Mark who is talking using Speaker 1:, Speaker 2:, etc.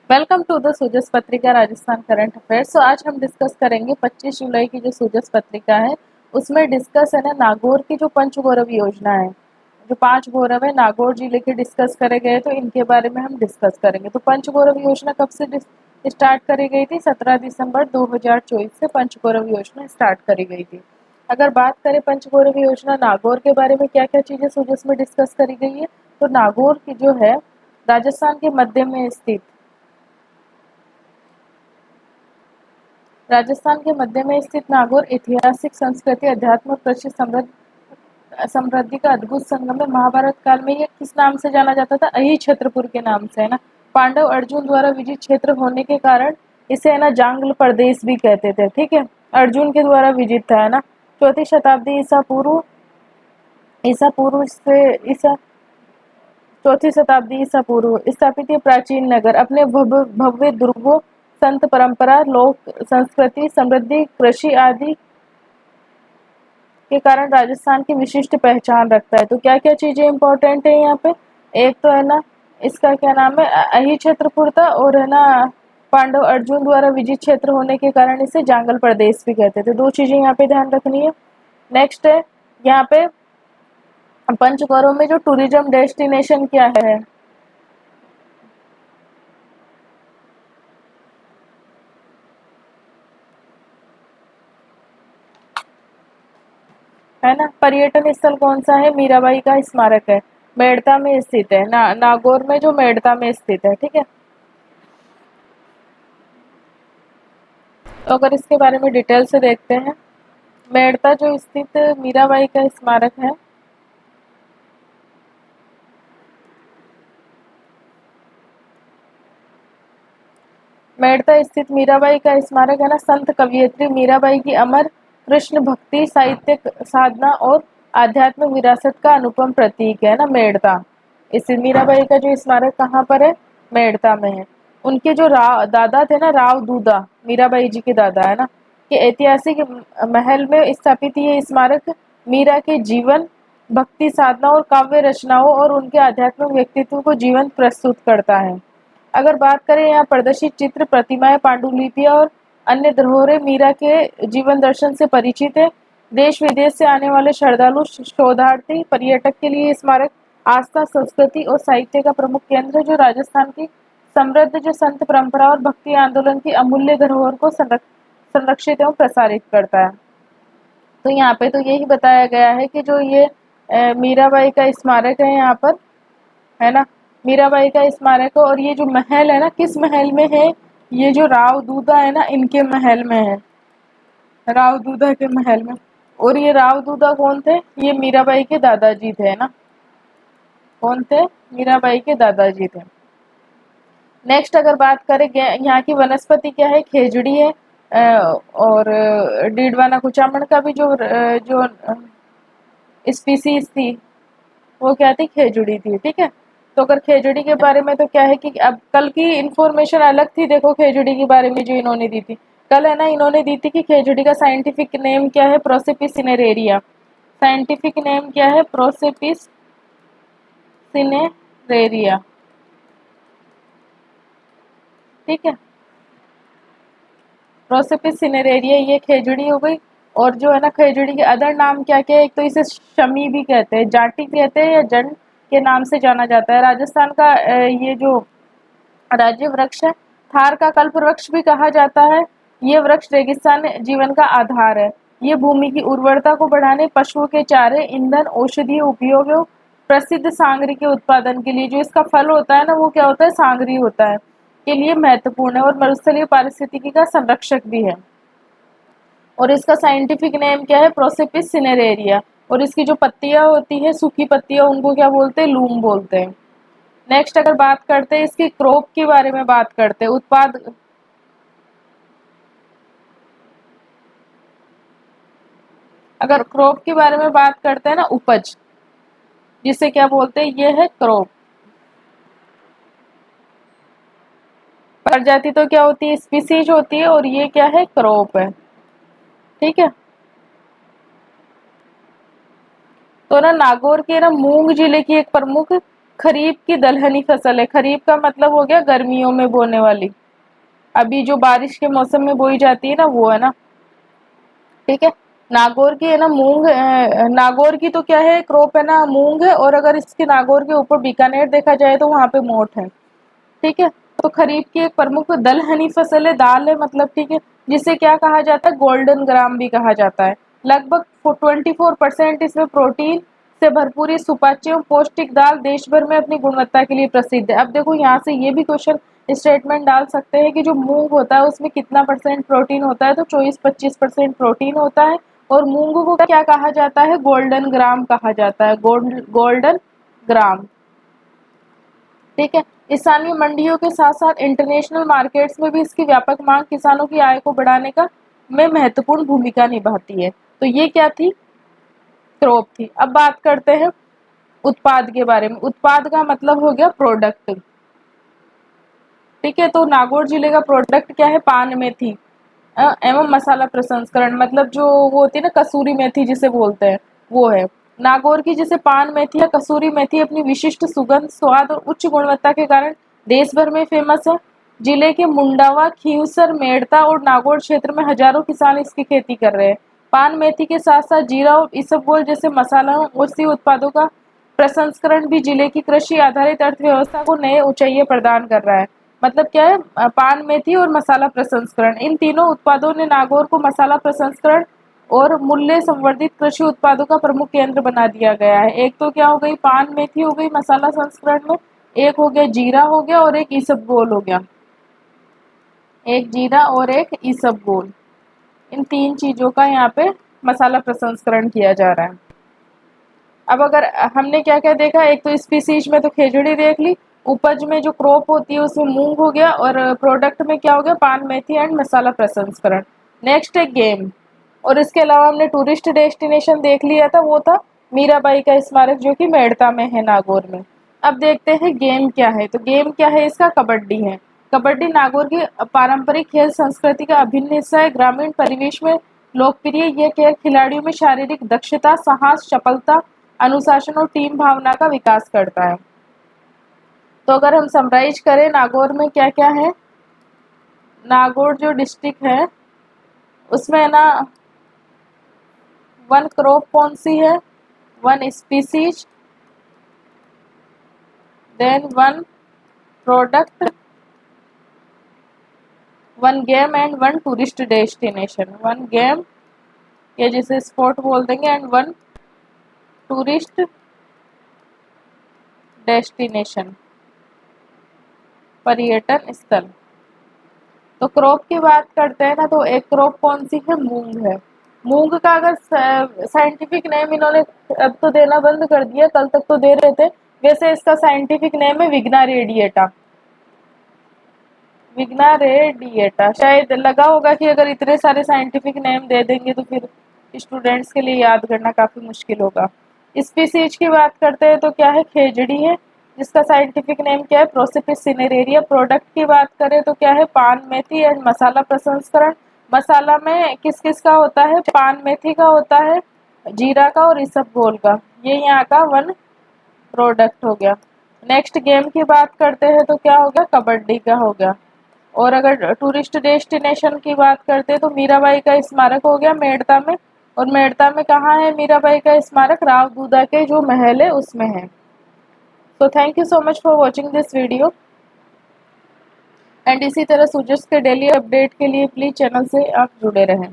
Speaker 1: Welcome to the सूजस पत्रिका Rajasthan current affairs. तो आज हम डिस्कस करेंगे 25 जुलाई की जो सूजस पत्रिका है उसमें डिस्कस है ना नागौर की जो पंचगौरव योजना है। जो 5 गौरव है नागौर जिले के डिस्कस करे गए, तो इनके बारे में हम डिस्कस करेंगे। तो पंचगौरव योजना कब से स्टार्ट करी गई थी? 17 दिसंबर 2024 से पंचगौरव योजना स्टार्ट करी गई थी। अगर बात करें पंचगौरव योजना नागौर के बारे में क्या क्या चीजें सूजस में डिस्कस करी गई है, तो नागौर की जो है राजस्थान के मध्य में स्थित राजस्थान के मध्य में स्थित नागौर ऐतिहासिक संस्कृति अध्यात्म और कृषि समृद्धि का अद्भुत संगम है। महाभारत काल में ये किस नाम से जाना जाता था? अहि छत्रपुर के नाम से, है ना। पांडव अर्जुन द्वारा विजित क्षेत्र होने के कारण इसे है ना जांगल प्रदेश भी कहते थे। ठीक है, अर्जुन के द्वारा विजित था, है ना। चौथी शताब्दी ईसा चौथी शताब्दी ईसा पूर्व स्थापित ये प्राचीन नगर अपने भव्य दुर्गों, संत परंपरा, लोक संस्कृति, समृद्धि, कृषि आदि के कारण राजस्थान की विशिष्ट पहचान रखता है। तो क्या क्या चीजें इंपॉर्टेंट है यहाँ पे? एक तो है ना इसका क्या नाम है, अहि छत्रपुर था, और है ना पांडव अर्जुन द्वारा विजित क्षेत्र होने के कारण इसे जांगल प्रदेश भी कहते थे। दो चीजें यहाँ पे ध्यान रखनी है। नेक्स्ट है यहाँ पे पंचगौरव में जो टूरिज्म डेस्टिनेशन क्या है ना। पर्यटन स्थल कौन सा है? मीराबाई का स्मारक है, मेड़ता में स्थित है ना, नागौर में जो मेड़ता में स्थित है। ठीक है, तो अगर इसके बारे में डिटेल से देखते हैं, मेड़ता जो स्थित मीराबाई का स्मारक है, मेड़ता स्थित मीराबाई का स्मारक है ना संत कवयित्री मीराबाई की अमर कृष्ण भक्ति, साहित्यिक साधना और आध्यात्मिक विरासत का अनुपम प्रतीक है ना मेड़ता। इस मीराबाई का जो स्मारक कहाँ पर है? मेड़ता में है। उनके जो दादा थे ना, राव दूदा, मीराबाई जी के दादा, है ना, के ऐतिहासिक महल में स्थापित ये स्मारक मीरा के जीवन, भक्ति साधना और काव्य रचनाओं और उनके आध्यात्मिक व्यक्तित्व को जीवंत प्रस्तुत करता है। अगर बात करें यहाँ प्रदर्शित चित्र, प्रतिमाएं, पांडुलिपियां और अन्य धरोहरें मीरा के जीवन दर्शन से परिचित है। देश विदेश से आने वाले श्रद्धालु, शोधार्थी, पर्यटक के लिए स्मारक आस्था, संस्कृति और साहित्य का प्रमुख केंद्र है, जो राजस्थान की समृद्ध जो संत परंपरा और भक्ति आंदोलन की अमूल्य धरोहर को संरक्षित एवं प्रसारित करता है। तो यहाँ पे तो यही बताया गया है कि जो ये मीराबाई का स्मारक है यहाँ पर, है ना, मीराबाई का स्मारक है। और ये जो महल है ना, किस महल में है? ये जो राव दूधा है ना, इनके महल में है, राव दूधा के महल में। और ये राव दूधा कौन थे? ये मीराबाई के दादाजी थे, है ना। कौन थे? मीराबाई के दादाजी थे। नेक्स्ट अगर बात करें यहाँ की वनस्पति क्या है? खेजड़ी है। और डीडवाना कुचामन का भी जो स्पीसीज थी वो क्या थी? खेजड़ी थी। ठीक है, तो अगर खेजड़ी के बारे में तो क्या है कि अब कल की इंफॉर्मेशन अलग थी, देखो खेजड़ी के बारे में जो इन्होंने दी थी कल, है ना, इन्होंने दी थी कि खेजड़ी का साइंटिफिक नेम क्या है? प्रोसेपिस सिनेरेरिया। साइंटिफिक नेम क्या है? प्रोसेपिस सिनेरेरिया। ठीक है, प्रोसेपिस सिनेरेरिया ये खेजड़ी हो गई। और जो है ना खेजड़ी के अदर नाम क्या क्या है? एक तो इसे शमी भी कहते हैं, जाटी कहते हैं, या जंड के नाम से जाना जाता है। राजस्थान का ये जो राज्य वृक्ष है, थार का कल्प वृक्ष भी कहा जाता है। ये वृक्ष रेगिस्तान जीवन का आधार है। ये भूमि की उर्वरता को बढ़ाने, पशुओं के चारे, ईंधन, औषधीय उपयोग एवं प्रसिद्ध सांगरी के उत्पादन के लिए, जो इसका फल होता है ना वो क्या होता है? सांगरी होता है, के लिए महत्वपूर्ण है और मरुस्थलीय पारिस्थितिकी का संरक्षक भी है। और इसका साइंटिफिक नेम क्या है? प्रोसेपिस सिनेरेरिया। और इसकी जो पत्तियां होती है, सूखी पत्तियां, उनको क्या बोलते हैं? लूम बोलते हैं। नेक्स्ट अगर बात करते हैं इसकी क्रॉप के बारे में, बात करते हैं उत्पाद। अगर क्रॉप के बारे में बात करते हैं ना, उपज, जिसे क्या बोलते हैं? ये है क्रॉप। प्रजाति तो क्या होती है? स्पीसीज होती है, और ये क्या है? क्रॉप है। ठीक है, तो ना नागौर के ना मूंग जिले की एक प्रमुख खरीफ की दलहनी फसल है। खरीफ का मतलब हो गया गर्मियों में बोने वाली, अभी जो बारिश के मौसम में बोई जाती है ना, वो है ना। ठीक है। नागौर की है ना मूंग, नागौर की तो क्या है, क्रॉप है ना, मूंग है। और अगर इसके नागौर के ऊपर बीकानेर देखा जाए तो वहां पे मोठ है। ठीक है। तो खरीफ की एक प्रमुख दलहनी फसल है, दाल है मतलब। ठीक है। जिसे क्या कहा जाता है, गोल्डन ग्राम भी कहा जाता है। लगभग 24% इसमें प्रोटीन से भरपूर ये सुपाच्य एवं पौष्टिक दाल देश भर में अपनी गुणवत्ता के लिए प्रसिद्ध है। अब देखो यहाँ से ये भी क्वेश्चन स्टेटमेंट डाल सकते हैं कि जो मूंग होता है उसमें कितना परसेंट प्रोटीन होता है, तो 24-25% प्रोटीन होता है। और मूंग को क्या कहा जाता है, गोल्डन ग्राम कहा जाता है, गोल्डन ग्राम। ठीक है। स्थानीय मंडियों के साथ साथ इंटरनेशनल मार्केट्स में भी इसकी व्यापक मांग किसानों की आय को बढ़ाने का में महत्वपूर्ण भूमिका निभाती है। तो ये क्या थी, क्रॉप थी। अब बात करते हैं उत्पाद के बारे में। उत्पाद का मतलब हो गया प्रोडक्ट। ठीक है। तो नागौर जिले का प्रोडक्ट क्या है, पान मेथी एवं मसाला प्रसंस्करण, मतलब जो वो होती है ना कसूरी मेथी जिसे बोलते हैं, वो है। नागौर की जैसे पान मेथी या कसूरी मेथी अपनी विशिष्ट सुगंध, स्वाद और उच्च गुणवत्ता के कारण देश भर में फेमस है। जिले के मुंडावा, खींवसर, मेड़ता और नागौर क्षेत्र में हजारों किसान इसकी खेती कर रहे हैं। पान मेथी के साथ साथ जीरा और इसबगोल जैसे मसालों और सी उत्पादों का प्रसंस्करण भी जिले की कृषि आधारित अर्थव्यवस्था को नए ऊंचाइयां प्रदान कर रहा है। मतलब क्या है, पान मेथी और मसाला प्रसंस्करण, इन तीनों उत्पादों ने नागौर को मसाला प्रसंस्करण और मूल्य संवर्धित कृषि उत्पादों का प्रमुख केंद्र बना दिया गया है। एक तो क्या हो गई, पान मेथी हो गई मसाला संस्करण में, एक हो गया जीरा हो गया और एक इसबगोल हो गया। एक जीरा और एक इसबगोल, इन तीन चीजों का यहाँ पे मसाला प्रसंस्करण किया जा रहा है। अब अगर हमने क्या क्या देखा, एक तो स्पीसीज में तो खेजड़ी देख ली, उपज में जो क्रॉप होती है उसमें मूंग हो गया, और प्रोडक्ट में क्या हो गया, पान मेथी एंड मसाला प्रसंस्करण। नेक्स्ट है गेम। और इसके अलावा हमने टूरिस्ट डेस्टिनेशन देख लिया था, वो था मीराबाई का स्मारक जो कि मेड़ता में है, नागौर में। अब देखते हैं गेम क्या है। तो गेम क्या है इसका, कबड्डी है। कबड्डी नागौर की पारंपरिक खेल संस्कृति का अभिन्न हिस्सा है। ग्रामीण परिवेश में लोकप्रिय यह खेल खिलाड़ियों में शारीरिक दक्षता, साहस, चपलता, अनुशासन और टीम भावना का विकास करता है। तो अगर हम समराइज करें नागौर में क्या क्या है, नागौर जो डिस्ट्रिक्ट है उसमें है ना, वन क्रॉप कौन सी है, one species, then one product, one game and one tourist destination. One game या जिसे स्पॉट बोल देंगे, एंड वन टूरिस्ट डेस्टिनेशन, पर्यटन स्थल। तो क्रॉप की बात करते हैं ना, तो एक क्रॉप कौन सी है, मूंग है। मूंग का अगर साइंटिफिक नेम इन्होंने अब तो देना बंद कर दिया, कल तक तो दे रहे थे। वैसे इसका साइंटिफिक नेम है विग्ना रेडिएटा। विग्ना रेडिएटा, शायद लगा होगा कि अगर इतने सारे साइंटिफिक नेम दे देंगे तो फिर स्टूडेंट्स के लिए याद करना काफी मुश्किल होगा। स्पीसीज की बात करते हैं तो क्या है, खेजड़ी है, जिसका साइंटिफिक नेम क्या है, प्रोसिपिस सिनेरेरिया। प्रोडक्ट की बात करें तो क्या है, पान मेथी एंड मसाला प्रसंस्करण। मसाला में किस किस का होता है, पान मेथी का होता है, जीरा का और इसबगोल का। ये यहाँ का वन प्रोडक्ट हो गया। नेक्स्ट गेम की बात करते हैं तो क्या हो गया, कबड्डी का हो गया। और अगर टूरिस्ट डेस्टिनेशन की बात करते हैं तो मीराबाई का स्मारक हो गया मेड़ता में। और मेड़ता में कहाँ है मीराबाई का स्मारक, राव दूदा के जो महल है उसमें है। तो thank you so much for watching this video, and इसी तरह सूजस के डेली अपडेट के लिए प्लीज चैनल से आप जुड़े रहें।